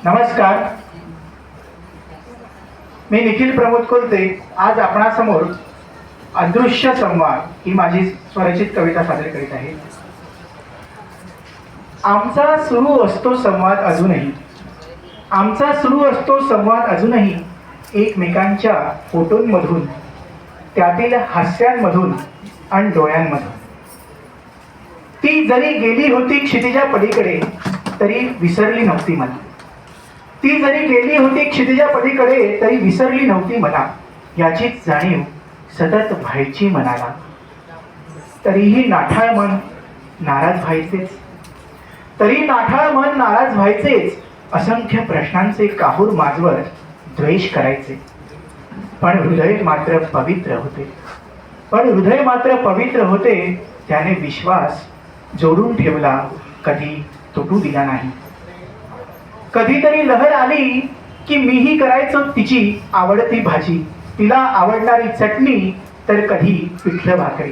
नमस्कार, मी निखिल प्रमोद कोलते आज आपणासमोर अदृश्य संवाद ही माझी स्वरचित कविता सादर करीत आहे. आमचा सुरू असतो संवाद अजूनही, आमचा सुरू असतो संवाद अजूनही एकमेकांच्या फोटोंमधून, त्यातील हास्यांमधून आणि डोळ्यांमधून. ती जरी गेली होती क्षितिजा पलीकडे तरी विसरली नव्हती मला. ती जरी गेली होती क्षितिजा पलीकडे तरी विसरली नव्हती मला. याचीच जाणीव सतत व्हायची मनाला. तरीही नाठाळ मन नाराज व्हायचेच, तरी नाठाळ मन नाराज व्हायचेच. असंख्य प्रश्नांचे काहूर माजवर द्वेष करायचे. पण हृदय मात्र पवित्र होते, पण हृदय मात्र पवित्र होते. त्याने विश्वास जोडून ठेवला, कधी तुटू दिला नाही. कधीतरी लहर आली की मीही करायचो तिची आवडती भाजी, तिला आवडणारी चटणी तर कधी पिठलं भाकरी.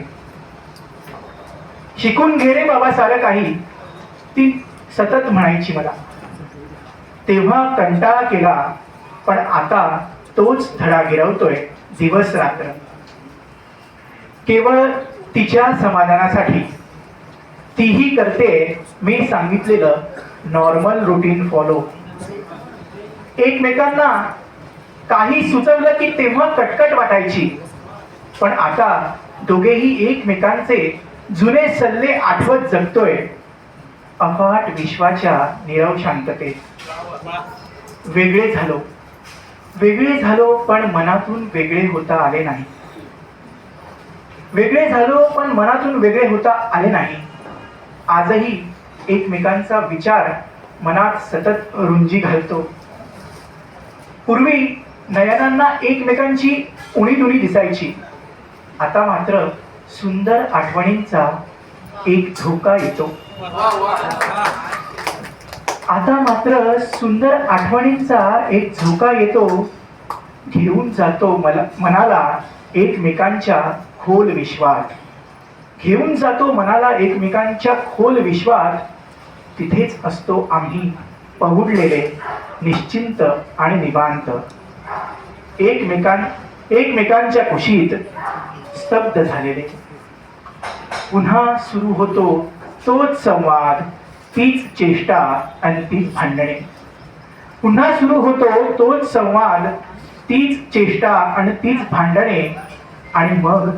शिकून घे रे बाबा सारं काही, ती सतत म्हणायची मला. तेव्हा कंटाळा केला, पण आता तोच धडा गिरवतोय दिवस रात्र. केवळ तिच्या समाधानासाठी तीही करते मी सांगितलेलं नॉर्मल रुटीन फॉलो. एकमेकांना काही सुचवलं की तेव्हा कटकट वाटायची, पण आता दोघेही एकमेकांचे जुने सल्ले आठवत जगतोय अफाट विश्वाच्या नीरव शांततेत. वेगळे झालो, वेगळे झालो, पण मनातून वेगळे होता आले नाही. वेगळे झालो, पण मनातून वेगळे होता आले नाही. आजही एकमेकांचा विचार मनात सतत रुंजी घालतो. पूर्वी नयनांना एकमेकांची उणीधुणी दिसायची, आता मात्र सुंदर आठवणींचा एक झोका येतो. आता मात्र सुंदर आठवणींचा एक झोका येतो. घेऊन जातो मनाला एकमेकांच्या खोल विश्वात. घेऊन जातो मनाला एकमेकांच्या खोल विश्वात. तिथेच असतो आम्ही पहुडलेले, निश्चिंत आणि निवांत. एकमेकांच्या कुशीत स्तब्ध झालेले. पुन्हा सुरू होतो तोच संवाद, तीच चेष्टा आणि तीच भांडणे. पुन्हा सुरू होतो तोच संवाद, तीच चेष्टा आणि तीच भांडणे. आणि मग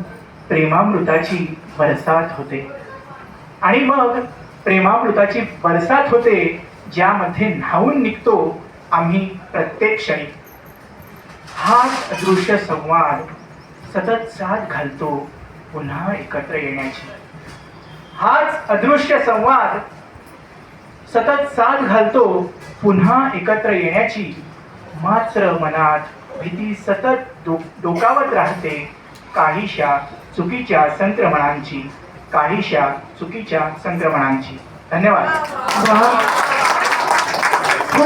प्रेमामृताची बरसात होते, आणि मग प्रेमामृताची बरसात होते, ज्यामध्ये न्हावून निघतो आम्ही प्रत्येक क्षणी. हाच अदृश्य संवाद सतत साथ घालतो पुन्हा एकत्र येण्याची. हाच अदृश्य संवाद सतत साथ घालतो पुन्हा एकत्र येण्याची. मात्र मनात भीती सतत डोकावत राहते काहीशा चुकीच्या संक्रमणांची, काहीशा चुकीच्या संक्रमणांची. धन्यवाद.